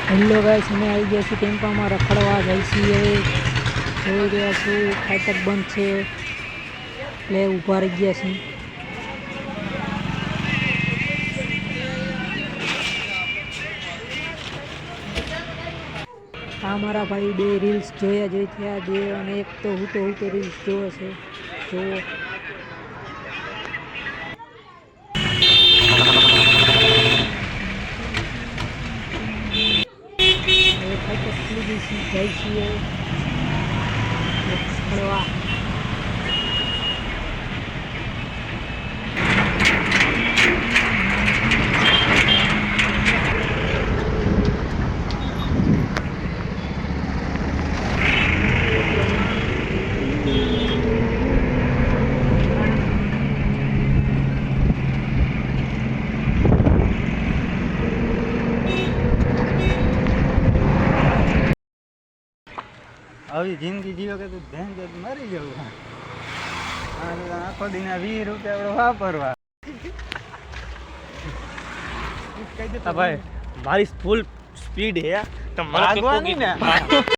Hello guys, અમે આવી ગયા છીએ ટેમ્પામાં રખડવા જાય છીએ. જોઈ રહ્યા છું ફાટક બંધ છે એટલે ઊભા રહી ગયા છીએ. આ મારા ભાઈ બે રીલ્સ જોઈ થયા બે, અને એક તો હું તો રીલ્સ જોવે છે. જોવો ફાટક ખુલી ગઈ છે, જાય છીએ રખડવા. આવી જિંદગી જીવો કે તું ધ્યાન દે મરી જવું. આખો દિન 20 રૂપિયા વાપરવા. ભાઈ મારી ફૂલ સ્પીડ હે, તો માગવાની ને